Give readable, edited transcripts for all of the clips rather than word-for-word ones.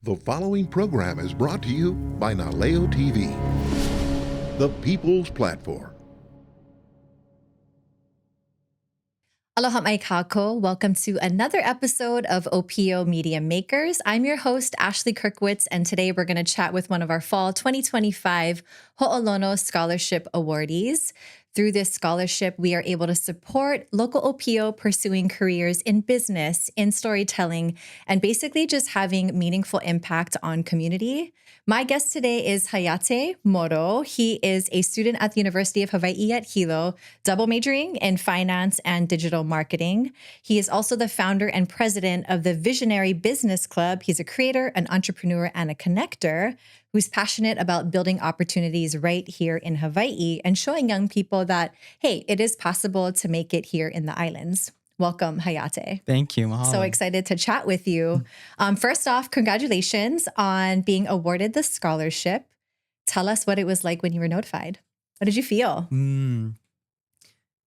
The following program is brought to you by Naleo TV, the people's platform. Aloha mai kako. Welcome to another episode of Ōpio Media Makers. I'm your host, Ashley Kirkwitz, and today we're going to chat with one of our fall 2025 Ho'olono Scholarship awardees. Through this scholarship, we are able to support local Ōpio pursuing careers in business, in storytelling, and basically just having meaningful impact on community. My guest today is Hayate Moro. He is a student at the University of Hawaii at Hilo, double majoring in finance and digital marketing. He is also the founder and president of the Visionary Business Club. He's a creator, an entrepreneur, and a connector who's passionate about building opportunities right here in Hawaii and showing young people that, hey, it is possible to make it here in the islands. Welcome, Hayate. Thank you. Mahalo. So excited to chat with you. First off, congratulations on being awarded the scholarship. Tell us what it was like when you were notified. What did you feel?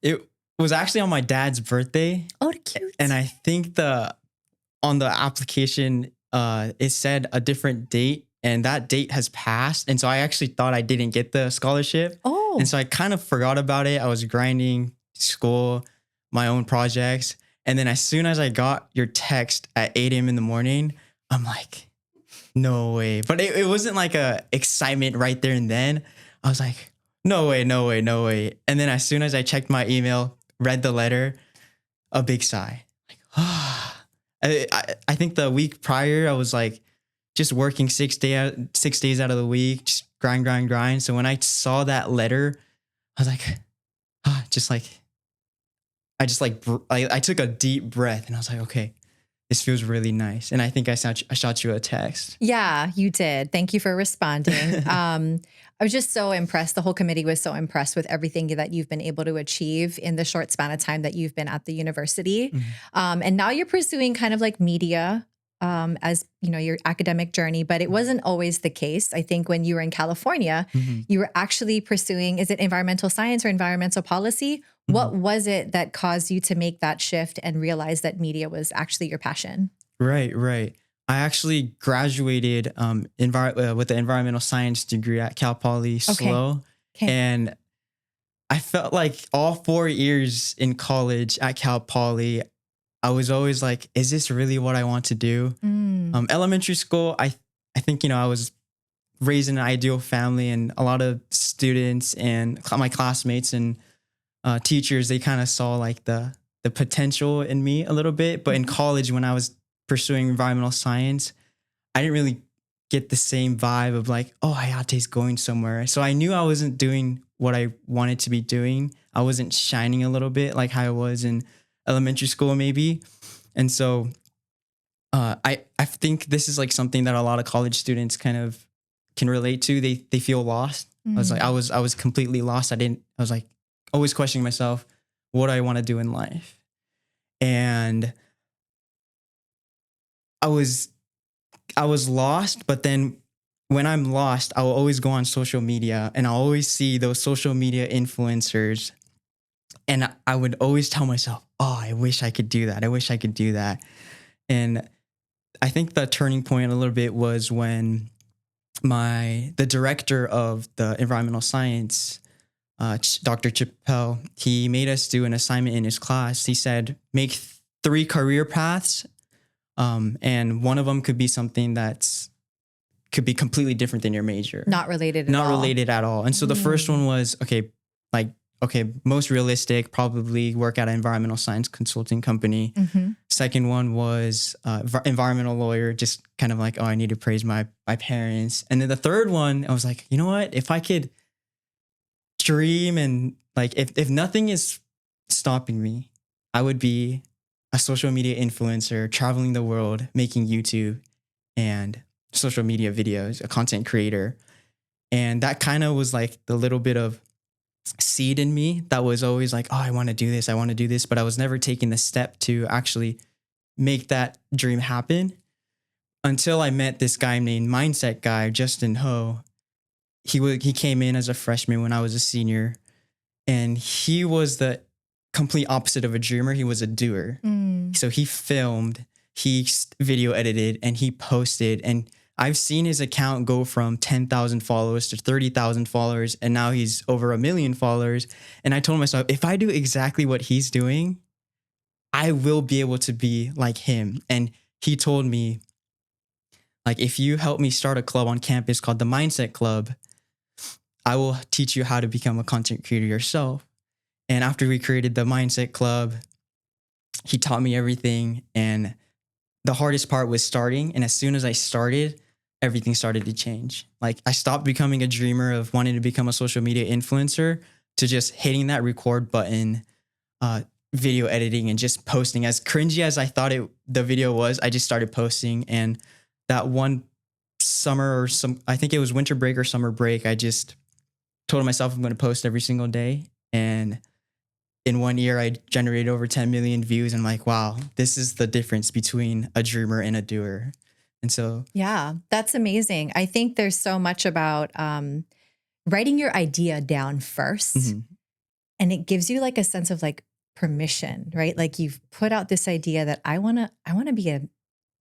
It was actually on my dad's birthday. Oh, cute. And I think on the application, it said a different date. And that date has passed. And so I actually thought I didn't get the scholarship. Oh. And so I kind of forgot about it. I was grinding school, my own projects. And then as soon as I got your text at 8 a.m. in the morning, I'm like, no way. But it wasn't like a excitement right there and then. I was like, no way, no way, no way. And then as soon as I checked my email, read the letter, a big sigh. Like, I think the week prior, I was like, just working 6 days out of the week, just grind. So when I saw that letter, I was like, I took a deep breath and I was like, okay, this feels really nice. And I think I shot you a text. Yeah, you did. Thank you for responding. I was just so impressed. The whole committee was so impressed with everything that you've been able to achieve in the short span of time that you've been at the university. Mm-hmm. And now you're pursuing kind of like media as you know, your academic journey, but it wasn't always the case. I think when you were in California, you were actually pursuing, is it environmental science or environmental policy? What was it that caused you to make that shift and realize that media was actually your passion? Right. I actually graduated with the environmental science degree at Cal Poly SLO. Okay. And I felt like all 4 years in college at Cal Poly, I was always like, is this really what I want to do? Elementary school, I think, I was raised in an ideal family, and a lot of students and my classmates and teachers, they kind of saw like the potential in me a little bit. But in college, when I was pursuing environmental science, I didn't really get the same vibe of like, oh, Hayate's going somewhere. So I knew I wasn't doing what I wanted to be doing. I wasn't shining a little bit like how I was in elementary school maybe. And so I think this is like something that a lot of college students kind of can relate to. They feel lost. I was completely lost. I was like always questioning myself, what do I want to do in life? And I was lost, but then when I'm lost, I will always go on social media and I'll always see those social media influencers. And I would always tell myself, oh, I wish I could do that. I wish I could do that. And I think the turning point a little bit was when the director of the environmental science, Dr. Chappelle, he made us do an assignment in his class. He said, make 3 career paths. And one of them could be something could be completely different than your major. Not related at all. And so the first one was, most realistic, probably work at an environmental science consulting company. Second one was environmental lawyer, just kind of like, oh, I need to praise my parents. And then the third one, I was like, you know what? If I could dream and like, if nothing is stopping me, I would be a social media influencer, traveling the world, making YouTube and social media videos, a content creator. And that kind of was like the little bit of seed in me that was always like, oh, I want to do this, but I was never taking the step to actually make that dream happen until I met this guy named Mindset Guy, Justin Ho. He came in as a freshman when I was a senior, and he was the complete opposite of a dreamer. He was a doer. So he filmed, he video edited, and he posted, and I've seen his account go from 10,000 followers to 30,000 followers, and now he's over 1 million followers. And I told myself, if I do exactly what he's doing, I will be able to be like him. And he told me, like, if you help me start a club on campus called the Mindset Club, I will teach you how to become a content creator yourself. And after we created the Mindset Club, he taught me everything. And the hardest part was starting. And as soon as I started, everything started to change. Like, I stopped becoming a dreamer of wanting to become a social media influencer to just hitting that record button, video editing, and just posting. As cringy as I thought the video was, I just started posting. And that one summer, or I think it was winter break or summer break, I just told myself I'm going to post every single day. And in 1 year, I generated over 10 million views. And I'm like, wow, this is the difference between a dreamer and a doer. And so, Yeah, that's amazing. I think there's so much about writing your idea down first, mhm, and it gives you like a sense of like permission, right? Like you've put out this idea that I want to be a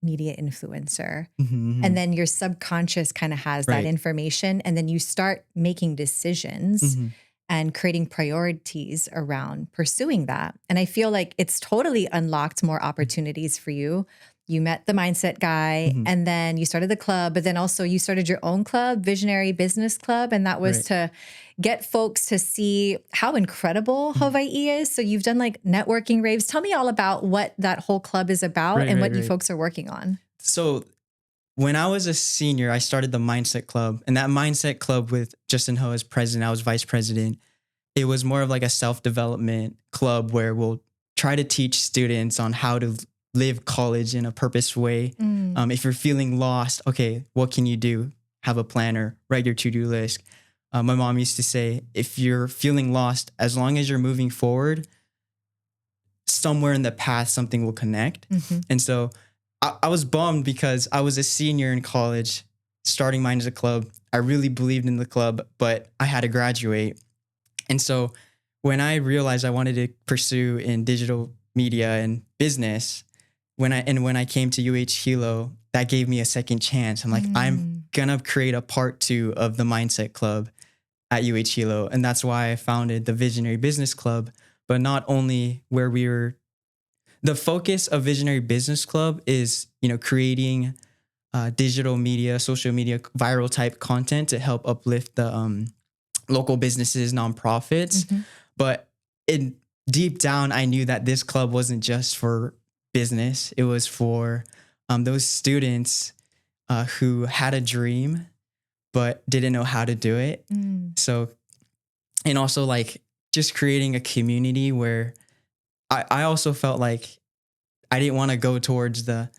media influencer. mhm, And mhm, then your subconscious kind of has that right. information. And then you start making decisions Mhm, and creating priorities around pursuing that. And I feel like it's totally unlocked more opportunities for you. You met the mindset guy, mhm, and then you started the club, but then also you started your own club, Visionary Business Club. And that was right. to get folks to see how incredible Mhm, Hawaii is. So you've done like networking raves. Tell me all about what that whole club is about right, and right, what you right. folks are working on. So when I was a senior, I started the Mindset Club, and that Mindset Club with Justin Ho as president, I was vice president. It was more of like a self-development club where we'll try to teach students on how to live college in a purpose way. Mm. If you're feeling lost, okay, what can you do? Have a planner, write your to-do list. My mom used to say, if you're feeling lost, as long as you're moving forward, somewhere in the path, something will connect. Mhm. And so I was bummed because I was a senior in college, starting mine as a club. I really believed in the club, but I had to graduate. And so when I realized I wanted to pursue in digital media and business, when I came to UH Hilo, that gave me a second chance. I'm like, I'm Mm. gonna create a part 2 of the Mindset Club at UH Hilo. And that's why I founded the Visionary Business Club. But not only where we were, the focus of Visionary Business Club is, creating digital media, social media, viral type content to help uplift the local businesses, nonprofits. Mhm. But in deep down, I knew that this club wasn't just for business. It was for those students who had a dream but didn't know how to do it. Mm. So, and also like just creating a community where I also felt like I didn't want to go towards the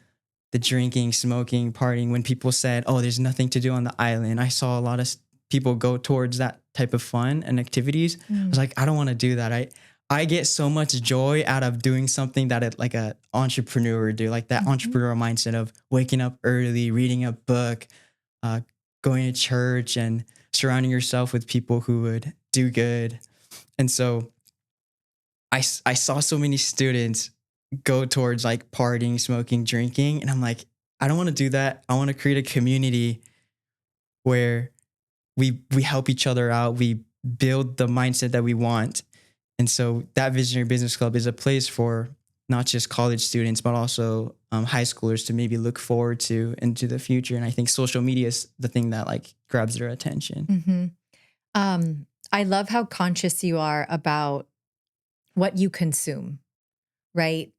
drinking, smoking, partying. When people said, "Oh, there's nothing to do on the island," I saw a lot of people go towards that type of fun and activities. I was Mm. like, I don't want to do that. I get so much joy out of doing something that like a entrepreneur would do, like that Mhm. entrepreneurial mindset of waking up early, reading a book, uh, going to church, and surrounding yourself with people who would do good. And so I saw so many students go towards like partying, smoking, drinking. And I'm like, I don't want to do that. I want to create a community where we help each other out. We build the mindset that we want. And so that Visionary Business Club is a place for not just college students, but also high schoolers to maybe look forward to into the future. And I think social media is the thing that like grabs their attention. Mhm. I love how conscious you are about what you consume, right?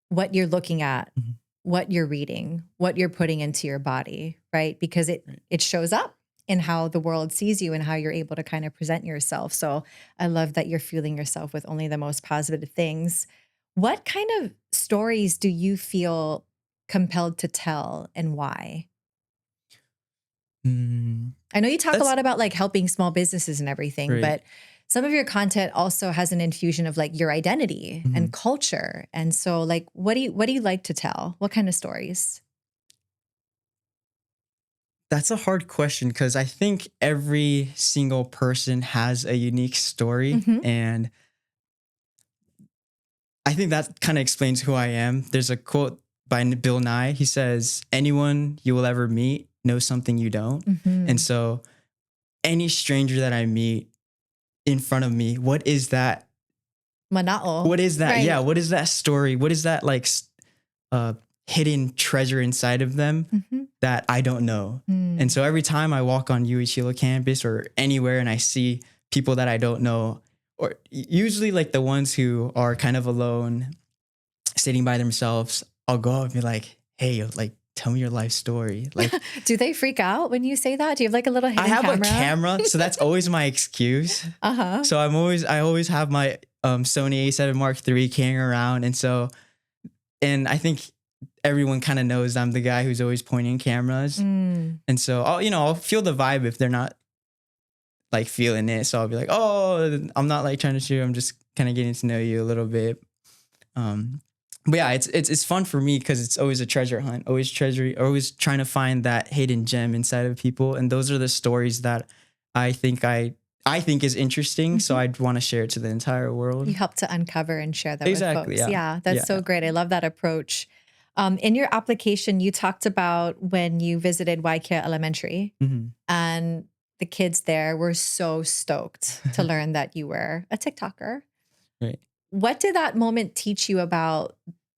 What you're looking at, Mhm. what you're reading, what you're putting into your body, right? Because it Right. it shows up in how the world sees you and how you're able to kind of present yourself. So I love that you're fueling yourself with only the most positive things. What kind of stories do you feel compelled to tell and why? Mm, I know you talk a that's lot about like helping small businesses and everything, right. but some of your content also has an infusion of like your identity and Mhm. culture. And so like what do you like to tell? What kind of stories? That's a hard question because I think every single person has a unique story. Mhm. And I think that kind of explains who I am. There's a quote by Bill Nye. He says, anyone you will ever meet know something you don't. And so any stranger that I meet in front of me, what is that? Mana'o. What is that? Right. Yeah. What is that story? What is that like hidden treasure inside of them that I don't know? And so every time I walk on UH campus or anywhere and I see people that I don't know, or usually like the ones who are kind of alone, sitting by themselves, I'll go up and be like, hey, like, tell me your life story. Like, do they freak out when you say that? Do you have like a little hidden camera? I have a camera, so that's always my excuse. So I always have my Sony A7 Mark III carrying around. And I think everyone kind of knows I'm the guy who's always pointing cameras. And so I'll feel the vibe if they're not like feeling it. So I'll be like, oh, I'm not like trying to shoot. I'm just kind of getting to know you a little bit. But yeah, it's fun for me because it's always a treasure hunt, always trying to find that hidden gem inside of people. And those are the stories that I think is interesting. So I'd want to share it to the entire world. You help to uncover and share that with folks. Yeah. Yeah, that's so great. I love that approach. In your application, you talked about when you visited Waikea Elementary and the kids there were so stoked to learn that you were a TikToker. Right. What did that moment teach you about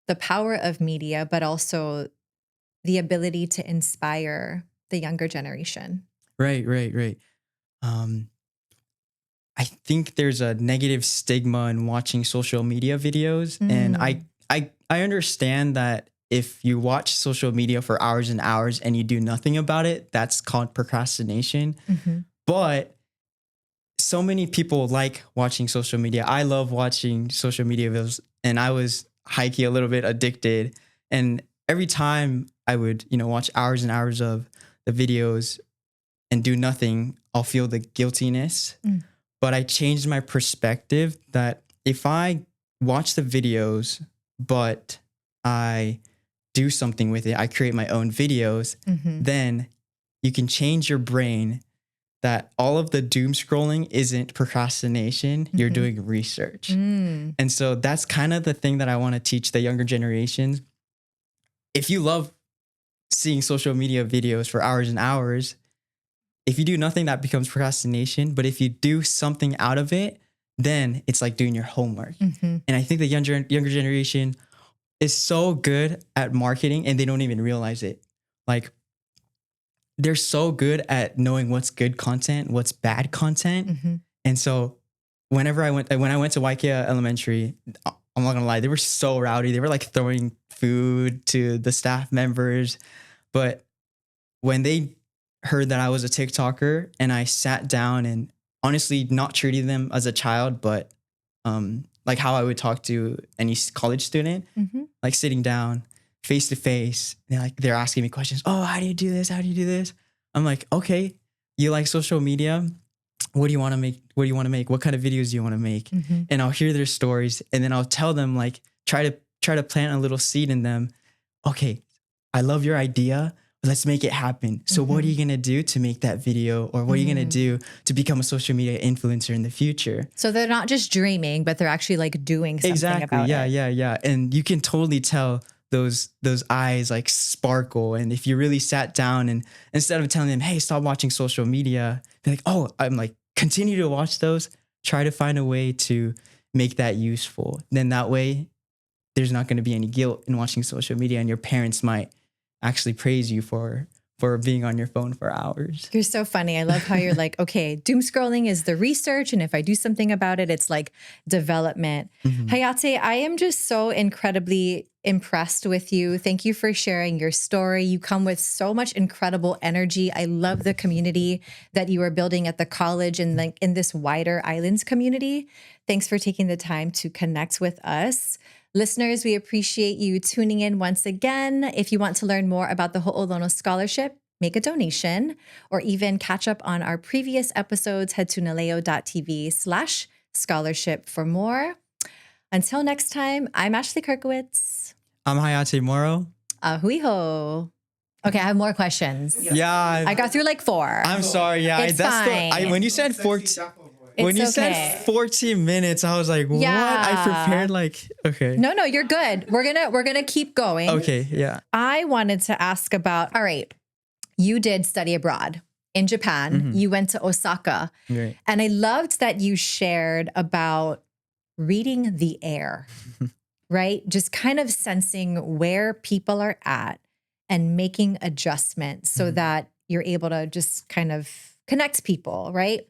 the power of media, but also the ability to inspire the younger generation? Right. I think there's a negative stigma in watching social media videos. And I understand that if you watch social media for hours and hours and you do nothing about it, that's called procrastination. But so many people like watching social media. I love watching social media videos, and I was high-key a little bit addicted. And every time I would, watch hours and hours of the videos and do nothing, I'll feel the guiltiness. But I changed my perspective that if I watch the videos, but I do something with it, I create my own videos, then you can change your brain that all of the doom scrolling isn't procrastination. You're doing research. And so that's kind of the thing that I want to teach the younger generations. If you love seeing social media videos for hours and hours, if you do nothing, that becomes procrastination. But if you do something out of it, then it's like doing your homework. And I think the younger generation is so good at marketing and they don't even realize it. Like, they're so good at knowing what's good content, what's bad content. And so when I went to Waikea Elementary, I'm not gonna lie, they were so rowdy. They were like throwing food to the staff members. But when they heard that I was a TikToker and I sat down and honestly not treating them as a child, but like how I would talk to any college student, like sitting down face to face, they're asking me questions. Oh, how do you do this? How do you do this? I'm like, okay, you like social media? What do you want to make? What do you want to make? What kind of videos do you want to make? And I'll hear their stories, and then I'll tell them, like, try to plant a little seed in them. Okay, I love your idea. Let's make it happen. So what are you going to do to make that video? Or what are you going to do to become a social media influencer in the future? So they're not just dreaming, but they're actually like doing something about it. Yeah. And you can totally tell those eyes like sparkle. And if you really sat down and instead of telling them, hey, stop watching social media, be like, oh, I'm like, continue to watch those, try to find a way to make that useful. Then that way there's not going to be any guilt in watching social media, and your parents might actually praise you for being on your phone for hours. You're so funny. I love how you're like, okay, doom scrolling is the research, and if I do something about it, it's like development. Hayate, I am just so incredibly impressed with you. Thank you for sharing your story. You come with so much incredible energy. I love the community that you are building at the college and like in this wider islands community. Thanks for taking the time to connect with us. Listeners, we appreciate you tuning in once again. If you want to learn more about the Ho'olono Scholarship, make a donation, or even catch up on our previous episodes, head to naleo.tv/scholarship for more. Until next time, I'm Ashley Kirkowitz. I'm Hayate Moro. Ahui ho. Okay, I have more questions. Yeah. I got through like 4. I'm sorry. Yeah. It's fine. When you said 14... When you said 14 minutes, I was like, Yeah. what? I prepared like, okay. No, you're good. We're gonna keep going. Okay, yeah. I wanted to ask about, all right, you did study abroad in Japan. You went to Osaka. Right. And I loved that you shared about reading the air, right? Just kind of sensing where people are at and making adjustments so that you're able to just kind of connect people, right?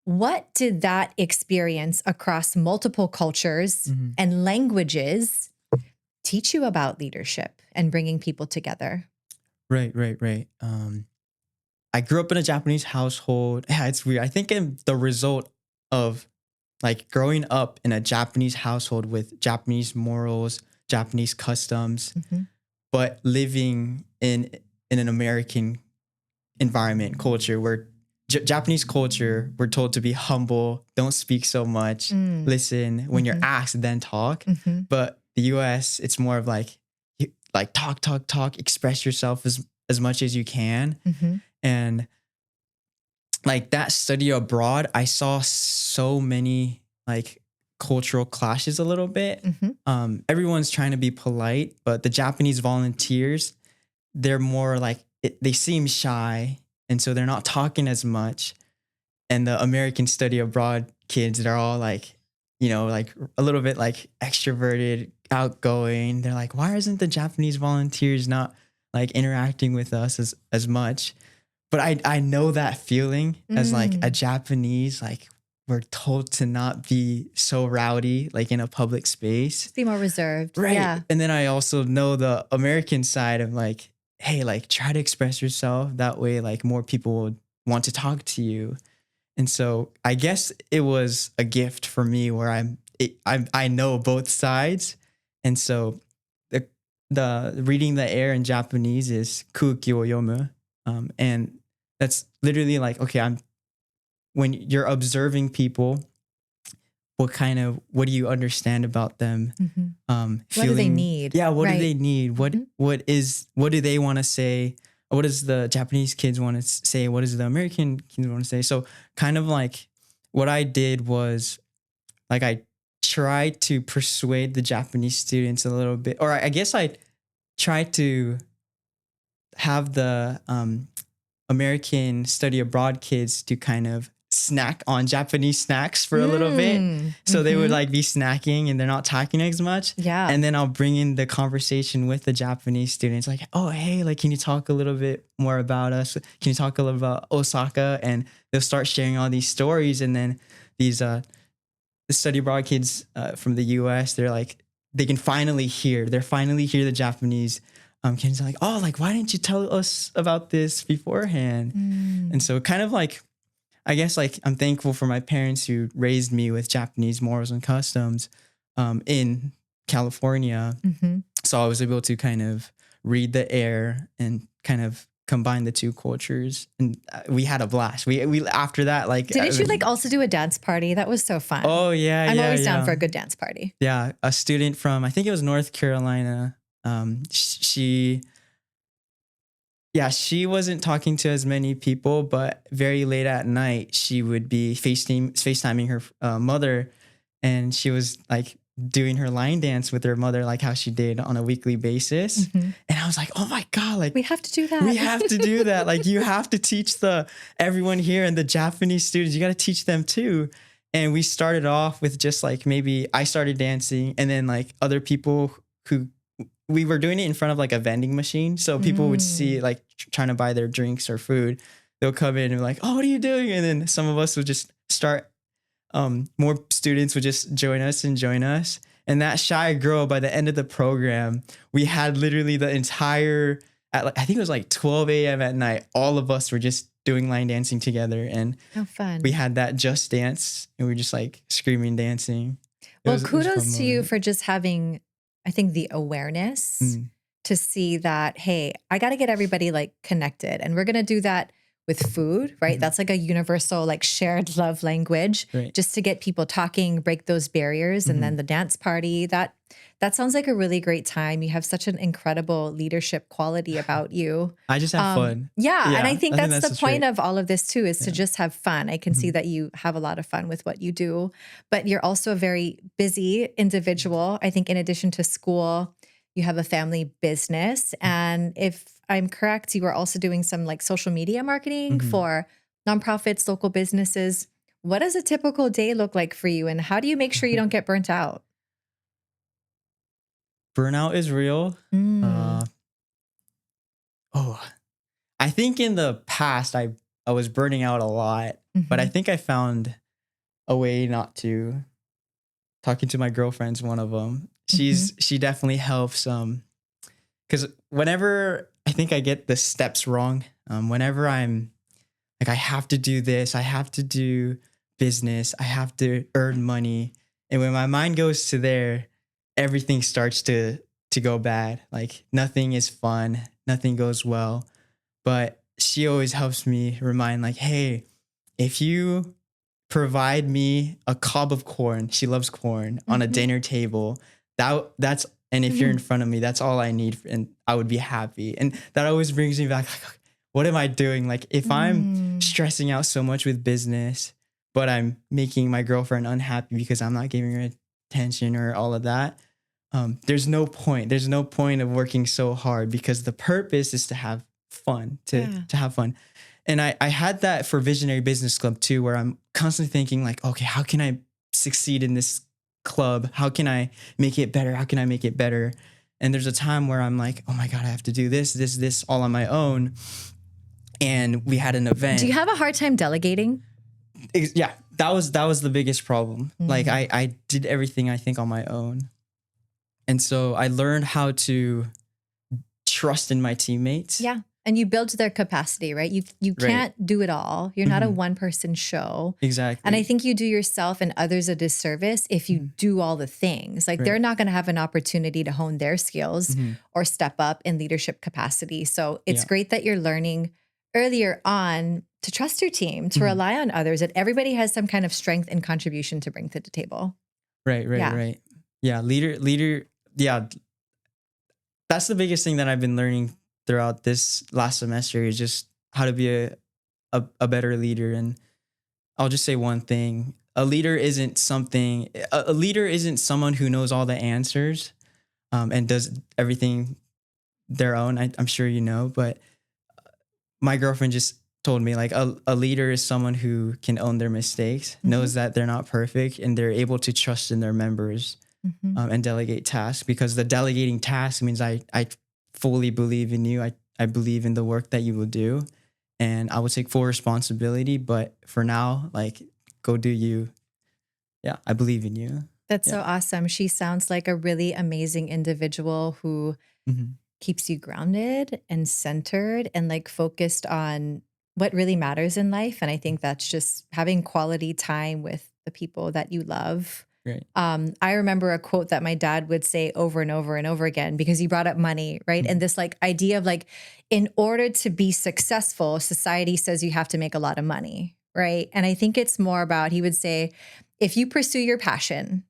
What did that experience across multiple cultures and languages teach you about leadership and bringing people together? Right. I grew up in a Japanese household. Yeah, it's weird. I think the result of like growing up in a Japanese household with Japanese morals, Japanese customs, but living in an American environment, culture where Japanese culture, we're told to be humble, don't speak so much, listen when you're asked, then talk. But the US, it's more of like talk, express yourself as much as you can. And like that study abroad, I saw so many like cultural clashes a little bit. Everyone's trying to be polite, but the Japanese volunteers, they're more like, they seem shy. And so they're not talking as much. And the American study abroad kids, they're all like, you know, like a little bit like extroverted, outgoing. They're like, why isn't the Japanese volunteers not like interacting with us as much? But I know that feeling as like a Japanese, like we're told to not be so rowdy, like in a public space. Just be more reserved. Right. Yeah. And then I also know the American side of like, hey, like try to express yourself. That way, like more people will want to talk to you. And so I guess it was a gift for me where I know both sides. And so the reading the air in Japanese is kuki wo yomu. And that's literally like, okay, when you're observing people, what do you understand about them? What do they need? Yeah. What Right. do they need? What do they want to say? What does the Japanese kids want to say? What does the American kids want to say? So kind of like what I did was like, I tried to persuade the Japanese students a little bit, or I guess I tried to have the American study abroad kids to kind of snack on Japanese snacks for a little bit. So they would like be snacking and they're not talking as much. Yeah. And then I'll bring in the conversation with the Japanese students like, oh, hey, like, can you talk a little bit more about us? Can you talk a little about Osaka? And they'll start sharing all these stories. And then these, the study abroad kids from the US, they're like, they can finally hear the Japanese kids are like, oh, like, why didn't you tell us about this beforehand? And so kind of like, I guess like I'm thankful for my parents who raised me with Japanese morals and customs in California. So I was able to kind of read the air and kind of combine the two cultures. And we had a blast. We after that, like, Didn't you like also do a dance party? That was so fun. Oh yeah. I'm always down for a good dance party. Yeah. A student from, I think it was North Carolina. She wasn't talking to as many people, but very late at night, she would be FaceTiming her mother, and she was like doing her line dance with her mother, like how she did on a weekly basis. And I was like, oh my God, like we have to do that. We have to do that. Like you have to teach everyone here and the Japanese students, you got to teach them too. And we started off with just like, maybe I started dancing and then like other people who we were doing it in front of like a vending machine. So people would see like trying to buy their drinks or food. They'll come in and be like, oh, what are you doing? And then some of us would just start, more students would just join us. And that shy girl, by the end of the program, we had literally the entire, I think it was like 12 a.m. at night. All of us were just doing line dancing together. And how fun. We had that just dance and we were just like screaming, dancing. Well, kudos to you for just having, I think, the awareness to see that, hey, I got to get everybody like connected, and we're going to do that with food, right? That's like a universal, like shared love language, just to get people talking, break those barriers. And then the dance party, that sounds like a really great time. You have such an incredible leadership quality about you. I just have fun. Yeah. And I think that's the point great. of all of this too, is to just have fun. I can see that you have a lot of fun with what you do, but you're also a very busy individual. I think in addition to school, you have a family business. And if I'm correct, you are also doing some like social media marketing for nonprofits, local businesses. What does a typical day look like for you? And how do you make sure you don't get burnt out? Burnout is real. Mm. Oh, I think in the past I was burning out a lot, but I think I found a way not to. Talking to my girlfriend's one of them. She definitely helps. Because whenever I think I get the steps wrong, whenever I'm like I have to do this, I have to do business, I have to earn money, and when my mind goes to there, everything starts to go bad. Like nothing is fun, nothing goes well. But she always helps me remind, like, hey, if you provide me a cob of corn, she loves corn, on a dinner table, that's and if you're in front of me, that's all I need, and I would be happy. And that always brings me back, like, what am I doing? Like if I'm stressing out so much with business, but I'm making my girlfriend unhappy because I'm not giving her attention or all of that, there's no point. There's no point of working so hard, because the purpose is to have fun, to have fun. And I had that for Visionary Business Club too, where I'm constantly thinking like, okay, how can I succeed in this club? How can I make it better? How can I make it better? And there's a time where I'm like, oh my God, I have to do this all on my own. And we had an event. Do you have a hard time delegating? Yeah, that was the biggest problem. Like I did everything, I think, on my own. And so I learned how to trust in my teammates. Yeah. And you build to their capacity, right? You can't do it all. You're not a one-person show. Exactly. And I think you do yourself and others a disservice if you do all the things. Like they're not going to have an opportunity to hone their skills or step up in leadership capacity. So it's great that you're learning earlier on to trust your team, to rely on others, that everybody has some kind of strength and contribution to bring to the table. Right. Yeah, leader. Yeah, that's the biggest thing that I've been learning throughout this last semester, is just how to be a better leader. And I'll just say one thing: a leader isn't someone who knows all the answers and does everything their own. I'm sure you know, but my girlfriend just told me, like, a leader is someone who can own their mistakes, knows that they're not perfect, and they're able to trust in their members and delegate tasks, because the delegating tasks means I fully believe in you. I believe in the work that you will do, and I will take full responsibility. But for now, like, go do you. Yeah, I believe in you. That's so awesome. She sounds like a really amazing individual who keeps you grounded and centered and like focused on what really matters in life. And I think that's just having quality time with the people that you love. Right. I remember a quote that my dad would say over and over and over again, because he brought up money, right? And this like idea of like, in order to be successful, society says you have to make a lot of money, right? And I think it's more about, he would say, if you pursue your passion,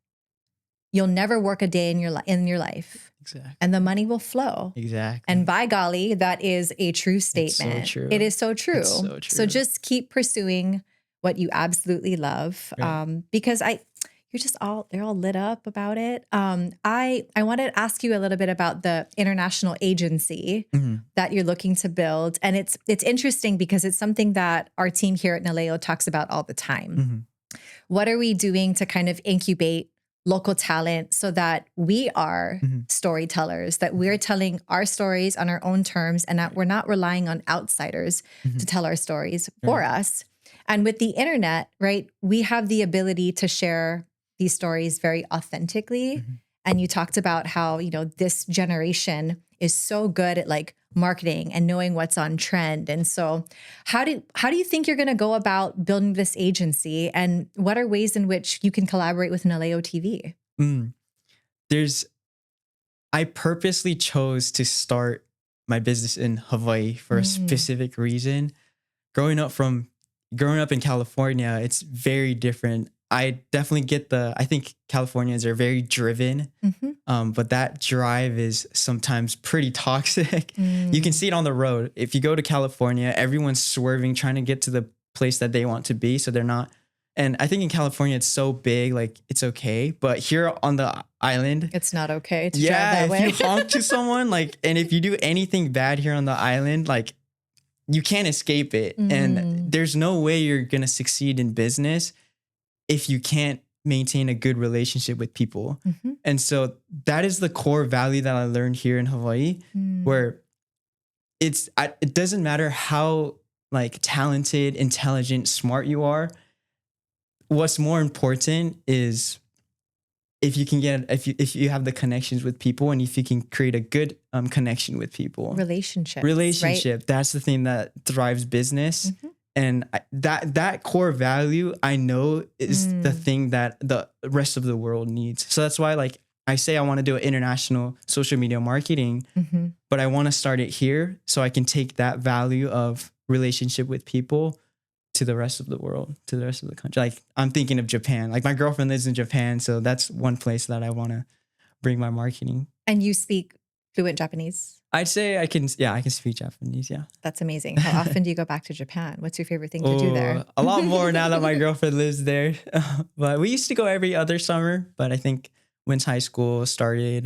you'll never work a day in your life. Exactly. And the money will flow. Exactly. And by golly, that is a true statement. It's so true. It is so true. It's so true. So just keep pursuing what you absolutely love. Right. Because they're all lit up about it. I wanted to ask you a little bit about the international agency that you're looking to build. And it's interesting because it's something that our team here at Naleo talks about all the time. What are we doing to kind of incubate local talent so that we are storytellers, that we're telling our stories on our own terms, and that we're not relying on outsiders to tell our stories for us. And with the internet, right, we have the ability to share these stories very authentically. And you talked about how, this generation is so good at like marketing and knowing what's on trend. And so how do you think you're going to go about building this agency, and what are ways in which you can collaborate with Naleo TV? I purposely chose to start my business in Hawaii for a specific reason. Growing up in California, it's very different. I definitely get I think Californians are very driven, but that drive is sometimes pretty toxic. You can see it on the road. If you go to California, everyone's swerving, trying to get to the place that they want to be. So they're not. And I think in California, it's so big, like it's okay. But here on the island. It's not okay to drive Yeah, that way. if you honk to someone, like, and if you do anything bad here on the island, like, you can't escape it. And there's no way you're gonna succeed in business if you can't maintain a good relationship with people. And so that is the core value that I learned here in Hawaii, where it doesn't matter how like talented, intelligent, smart you are. What's more important is if you have the connections with people, and if you can create a good connection with people. Relationship. Right? That's the thing that thrives business. And that core value, I know, is the thing that the rest of the world needs. So that's why, like, I say I want to do an international social media marketing, but I want to start it here so I can take that value of relationship with people to the rest of the world, to the rest of the country. Like, I'm thinking of Japan. Like, my girlfriend lives in Japan, so that's one place that I want to bring my marketing. And you speak fluent Japanese? I'd say I can speak Japanese, yeah. That's amazing. How often do you go back to Japan? What's your favorite thing to do there? A lot more now that my girlfriend lives there. But we used to go every other summer, but I think once high school started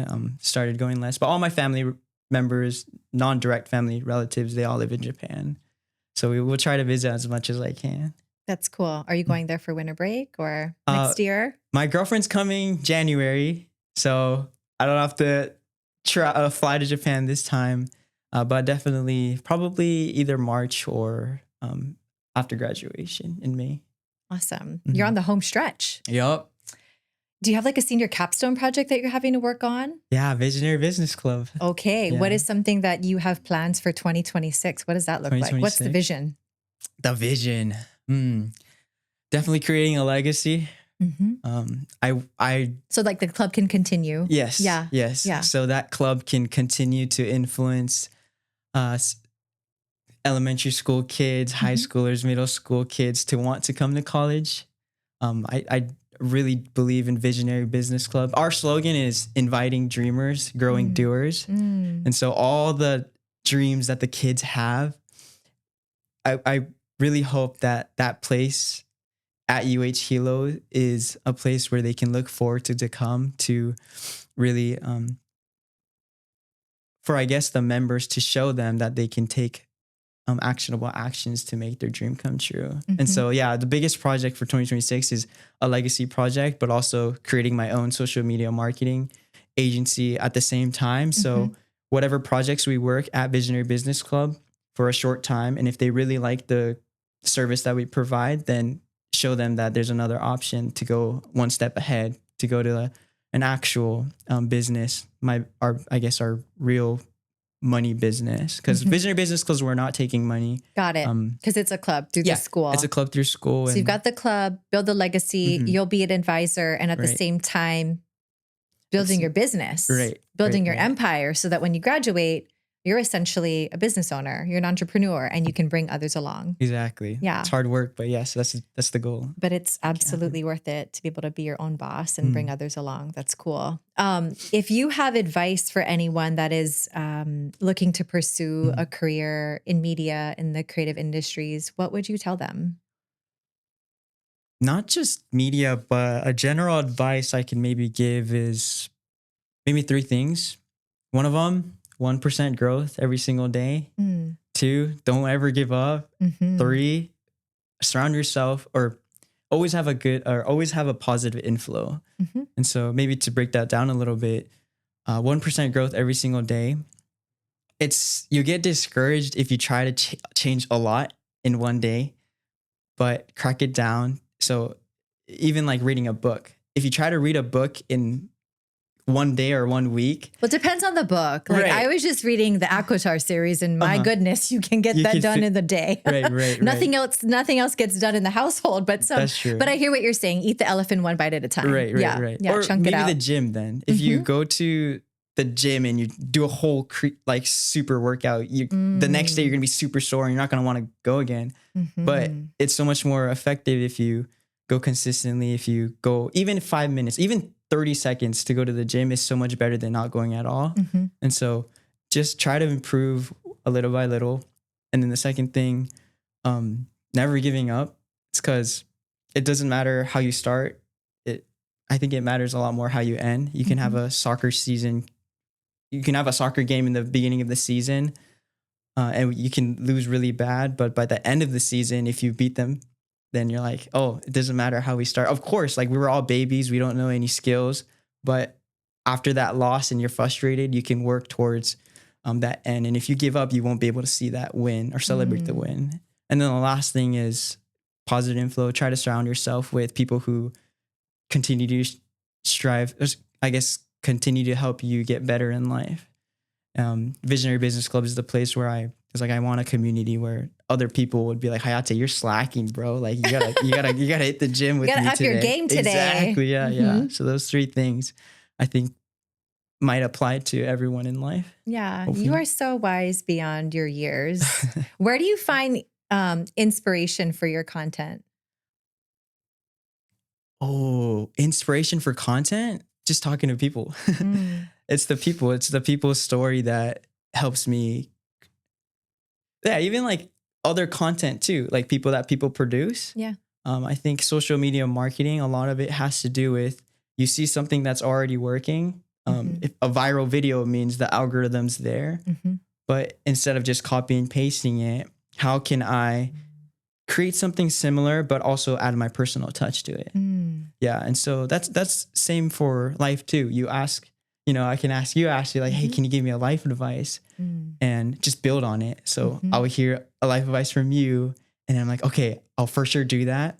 going less. But all my family members, non-direct family relatives, they all live in Japan. So we will try to visit as much as I can. That's cool. Are you going there for winter break or next year? My girlfriend's coming January, so I don't have to fly to Japan this time, but definitely probably either March or after graduation in May. Awesome. You're on the home stretch. Yup. Do you have like a senior capstone project that you're having to work on? Yeah, Visionary Business Club. Okay. Yeah. What is something that you have plans for 2026? What does that look like? What's the vision? The vision. Definitely creating a legacy. So like the club can continue. Yes. Yeah. Yes. Yeah. So that club can continue to influence elementary school kids, high schoolers, middle school kids to want to come to college. I really believe in Visionary Business Club. Our slogan is inviting dreamers, growing doers. And so all the dreams that the kids have, I really hope that place at UH Hilo is a place where they can look forward to come to really, for I guess the members to show them that they can take actionable actions to make their dream come true. And so, yeah, the biggest project for 2026 is a legacy project, but also creating my own social media marketing agency at the same time. So whatever projects we work at Visionary Business Club for a short time, and if they really like the service that we provide, then show them that there's another option to go one step ahead, to go to an actual business, our real money business, because Visionary Business Clubs, we're not taking money. Got it. Because it's a club through the school. It's a club through school. So you've got the club, build the legacy, you'll be an advisor, and at the same time, building your business, building your empire, so that when you graduate, you're essentially a business owner, you're an entrepreneur, and you can bring others along. Exactly. Yeah. It's hard work, but yes, that's the goal. But it's absolutely worth it to be able to be your own boss and bring others along. That's cool. If you have advice for anyone that is looking to pursue a career in media, in the creative industries, what would you tell them? Not just media, but a general advice I can maybe give is maybe 3 things. One of them, 1% growth every single day. 2, don't ever give up. 3, surround yourself, or always have a positive inflow. And so maybe to break that down a little bit, 1% growth every single day. You get discouraged if you try to change a lot in one day, but crack it down. So even like reading a book, if you try to read a book in one day or 1 week. Well, it depends on the book. Like I was just reading the Aquatar series, and my goodness, you can get that done in the day. Right. Nothing else gets done in the household, but That's true. But I hear what you're saying. Eat the elephant one bite at a time. Right. Yeah, Or chunk it out. maybe the gym then. If you go to the gym and you do a whole like super workout, the next day you're going to be super sore and you're not going to want to go again. But it's so much more effective if you go consistently, if you go even 5 minutes, even 30 seconds to go to the gym is so much better than not going at all. And so just try to improve a little by little. And then the second thing, never giving up. It's because it doesn't matter how you start. I think it matters a lot more how you end. You can have a soccer season. You can have a soccer game in the beginning of the season, and you can lose really bad. But by the end of the season, if you beat them, then you're like, oh, it doesn't matter how we start. Of course, like we were all babies. We don't know any skills. But after that loss and you're frustrated, you can work towards that end. And if you give up, you won't be able to see that win or celebrate the win. And then the last thing is positive inflow. Try to surround yourself with people who continue to strive, I guess, continue to help you get better in life. Visionary Business Club is the place where I want a community where other people would be like, Hayate, you're slacking, bro. Like you gotta hit the gym with me today. You gotta up your game today. Exactly. Yeah. Yeah. So those 3 things I think might apply to everyone in life. Yeah. Hopefully. You are so wise beyond your years. Where do you find inspiration for your content? Oh, inspiration for content? Just talking to people. It's the people. It's the people's story that helps me. Yeah, even like other content too, like people produce. Yeah. I think social media marketing, a lot of it has to do with you see something that's already working. If a viral video means the algorithm's there, but instead of just copy and pasting it, how can I create something similar, but also add my personal touch to it? Yeah. And so that's same for life too. You ask, I can ask you like, hey, can you give me a life advice? And just build on it. So I'll hear a life advice from you and I'm like, okay, I'll for sure do that.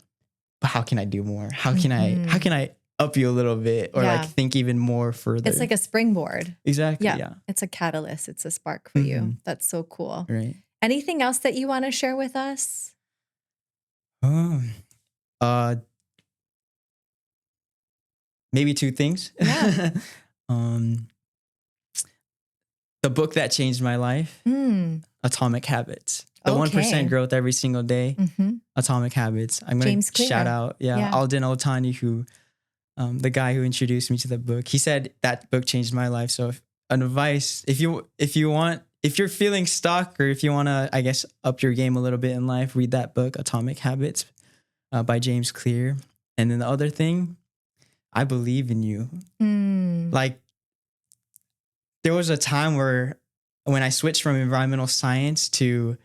But how can I do more? How can I up you a little bit or like think even more further? It's like a springboard. Exactly. Yeah. It's a catalyst. It's a spark for you. That's so cool. Right. Anything else that you want to share with us? Maybe 2 things. Yeah. The book that changed my life, Atomic Habits. The 1% growth every single day. Atomic Habits. I'm going to shout out, Alden Otani, who, the guy who introduced me to the book. He said that book changed my life. So an advice, if you're feeling stuck or if you want to, I guess, up your game a little bit in life, read that book, Atomic Habits, by James Clear. And then the other thing, I believe in you. Like, there was a time when I switched from environmental science to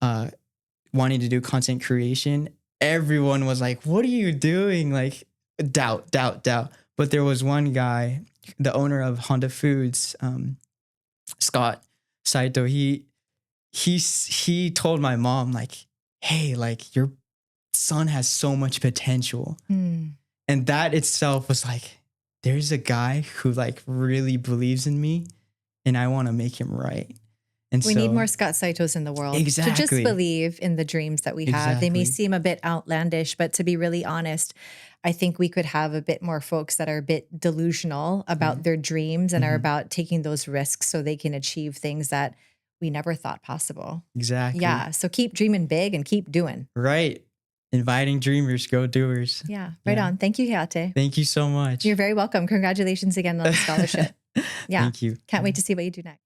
wanting to do content creation, everyone was like, what are you doing? Like, doubt. But there was one guy, the owner of Honda Foods, Scott Saito, he told my mom, like, hey, like, your son has so much potential. And that itself was like, there's a guy who like really believes in me and I want to make him right. And we need more Scott Saitos in the world to just believe in the dreams that we have. They may seem a bit outlandish, but to be really honest, I think we could have a bit more folks that are a bit delusional about their dreams and are about taking those risks so they can achieve things that we never thought possible. Exactly. Yeah. So keep dreaming big and keep doing. Right. Inviting dreamers, go doers. Yeah. Right on. Thank you, Hayate. Thank you so much. You're very welcome. Congratulations again on the scholarship. Yeah. Thank you. Can't wait to see what you do next.